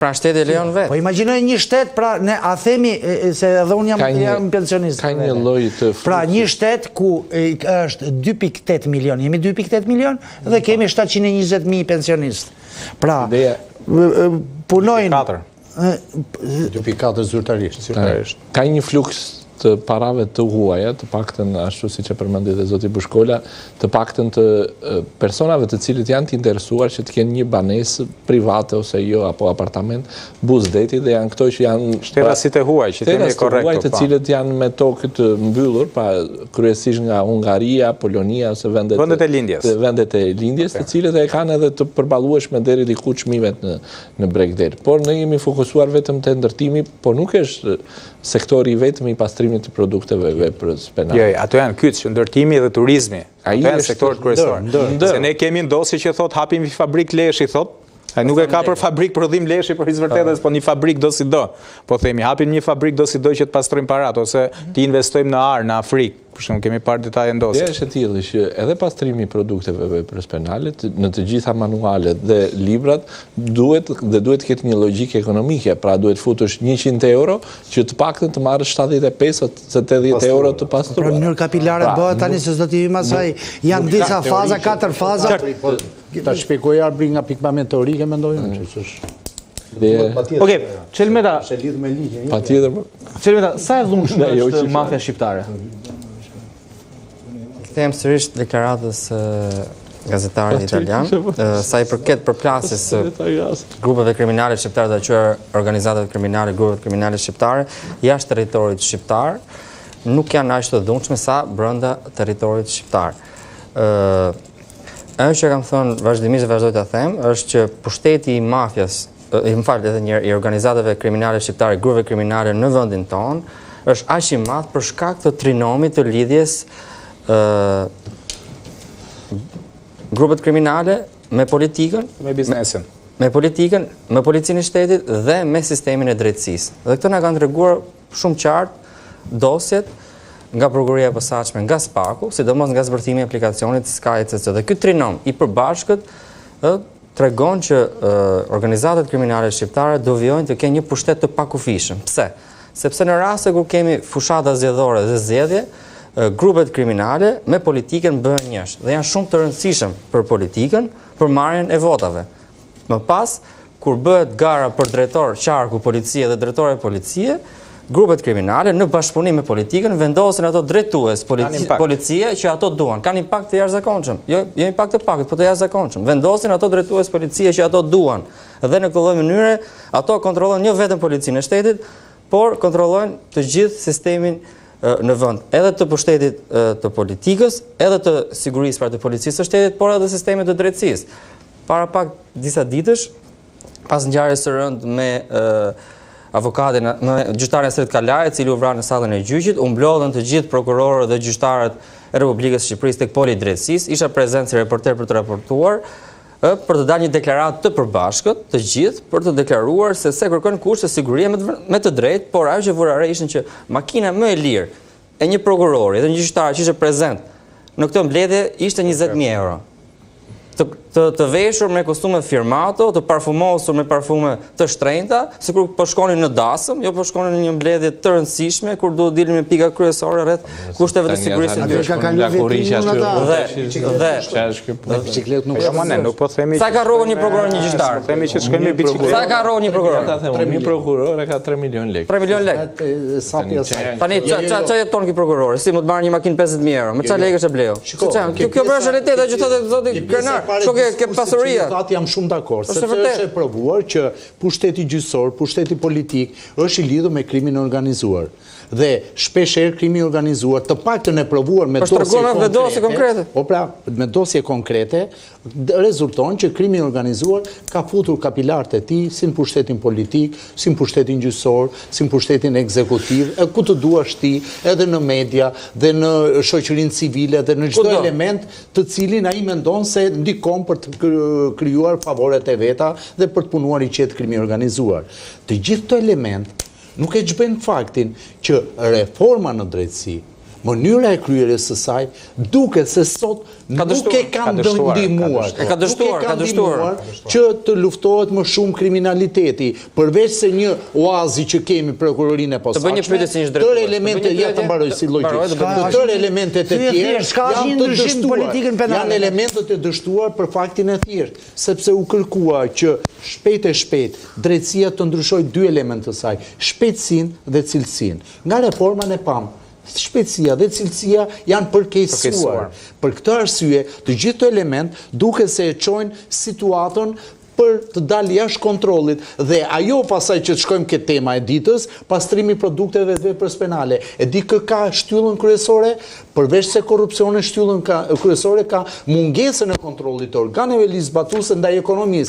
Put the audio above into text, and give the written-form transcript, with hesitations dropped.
Pra shteti lejon vetë. Po imagjinoj një shtet, pra ne a themi se edhe unë jam pensionist. Ka një lloj të pra një shtet ku është 2.8 milion, jemi 2.8 milion dhe kemi 720.000 pensionistë. Pra punojnë 2.4 zyrtarisht. Ka një fluks të parave të huaja, të paktën ashtu siç e përmendi dhe zoti Bushkola, të paktën të personave të cilët janë të interesuar që të kenë një banesë private ose jo apo apartament buzdeti dhe janë këto që janë shtetasit e huaj, që themi korrekt. Huaj të cilët janë me tokë të mbyllur, pa kryesisht nga Hungaria, Polonia ose vendet e lindjes, të cilët e kanë edhe të përballueshme deri diku çmimet në Bregdet. Por ne jemi fokusuar vetëm te ndërtimi, por nuk është sektori vetëm i pastrimit të produkteve veprës penale. Jo, ato janë kyç, ndërtimi dhe turizmi. Ato janë sektorët kryesorë. Se ne kemi ndosi që thot hapim një fabrik leshi, thot. Ai nuk e ka për fabrik prodhim leshi, por vërtetës, po një fabrik do si do. Po themi, hapim një fabrik do si do që të pastrojmë parat, ose ti investojmë në Arë, në Afrikë. Për shembull, kemi parë detaje ndosi. Dhe është e tillë që edhe pastrimi i produkteve veprës penale në të gjitha manualet dhe librat duhet të ketë një logjikë ekonomike, pra duhet futesh 100 euro që të paktën të marrësh 75 ose 80 euro të pastruar. Në mënyrë kapilare bëhet tani se s'do të vim asaj. Janë disa faza, 4 faza. Ta shpjegoj Arbri nga pikpamja teorike, mendoj unë që është. Okej, Çelmeta. Patjetër. Çelmeta, sa e dhunshme është mafia shqiptare? Kthehem sërish deklaratës gazetarit italian, sa i përket përplasjes së grupeve kriminale shqiptare, dhe quajtur organizatave kriminale, grupet kriminale shqiptare jashtë territorit shqiptar, nuk janë aq të dhunshme sa brenda territorit shqiptar. Ajo që kam thënë vazhdimisht dhe vazhdoj ta them, është që pushteti i mafias, edhe një i organizatave kriminale shqiptare, grupeve kriminale në vendin tonë, është aq i madh për shkak të trinomit të lidhjes grupet kriminale me politikën, me biznesin, me policinë e shtetit dhe me sistemin e drejtësisë. Dhe këto na kanë treguar shumë qartë dosjet nga prokuroria e posaçme, nga SPAK-u, sidomos nga zbërthimi i aplikacionit Sky CC. Dhe ky trinom i përbashkët tregon që organizatat kriminale shqiptare do vijojnë të kenë një pushtet të pakufishëm. Pse? Sepse në raste kur kemi fushata zgjedhore dhe zgjedhje, grupet kriminale me politikën bëhen njësh dhe janë shumë të rëndësishëm për politikën, për marrjen e votave. Më pas, kur bëhet gara për drejtor qarku policie dhe drejtore policie, grupet kriminale në bashkëpunim me politikën vendosin ato drejtues policie që ato duan. Kanë impakt të jashtëzakonshëm. Jo impakt të pakët, por të jashtëzakonshëm. Vendosin ato drejtues policie që ato duan. Dhe në këtë mënyrë ato kontrollojnë jo vetëm policinë e shtetit, por kontrollojnë të gjithë sistemin në vend, edhe të pushtetit të politikës, edhe të sigurisë pra të policisë së shtetit, por edhe sistemit të drejtësisë. Para pak disa ditësh, pas ngjarjes së rëndë me avokatin, me gjyqtarin Sret Kalaj, i cili u vra në sallën e gjyqit, u mblodhen të gjithë prokurorët dhe gjyqtarët e Republikës së Shqipërisë tek poli i drejtësisë. Isha prezent si reporter për të raportuar, për të dalë një deklaratë të përbashkët, të gjithë, për të deklaruar se kërkojnë kushte sigurie me të drejtë, por ajo që vura re ishte që makina më e lirë e një prokurori dhe një gjyqtar që ishte prezent në këtë mbledhje ishte 20.000 euro. Të veshur me kostume firmato, të parfumosur me parfume të shtrenjta, sikur po shkonin në dasëm, jo po shkonin në një mbledhje të rëndësishme, kur duhet dilni me pika kryesore rreth kushteve të sigurisë Nuk po themi. Sa ka rrogun një prokuror një gjyqtar? Themi që shkojnë me bicikletë. Sa ka rrogun një prokuror? Një prokuror e ka 3 milion lekë. 3 milion lekë. Tani ç'a jeton ky prokuror? Si mund të marrë një makinë 50.000 euro? Me ç'a lekësh e bleu? Kjo është realitet, ajo që thotë zoti Krenar. Ke pasuria. Jam shumë dakord, sepse është e provuar që pushteti gjyqësor, pushteti politik është i lidhur me krimin e organizuar. Dhe shpeshherë krimi i organizuar, të paktën e provuar me dosje konkrete. Po pra, me dosje konkrete, rezulton që krimi i organizuar ka futur kapilarët e tij si në pushtetin politik, si në pushtetin gjyqësor, si në pushtetin ekzekutiv, ku të duash ti, edhe në media, dhe në shoqërinë civile, dhe në çdo element të cilin ai mendon se ndikon për të krijuar favoret e veta dhe për të punuar i qetë krimi organizuar. Të gjithë këto element nuk e gjbën faktin që reforma në drejtësi mënyra e kryerjes së saj, duke se sot nuk e kanë ndihmuar. Ka dështuar që të luftohet më shumë kriminaliteti, përveç se një oazi që kemi prokurorinë e posaçme. Tërë elementet ja të mbaroj si logjik. Tërë elementet e tjera janë të dështuar. Janë elementet e dështuar për faktin e thjeshtë, sepse u kërkua që shpejt drejtësia të ndryshojë dy elementë të saj, shpejtësinë dhe cilësinë. Nga reforma ne pam shpejtësia dhe cilësia janë përkeqësuar. Për këtë arsye, të gjithë këto element duke se e çojnë situatën për të dalë jashtë kontrollit dhe ajo pasaj që të shkojmë këtë tema e ditës, pastrimi produkteve dhe veprës penale. E di kë ka shtyllën kryesore, përveç se korrupsioni, shtyllën kryesore ka mungesën e kontrollit të organeve ligjzbatuese ndaj ekonomisë.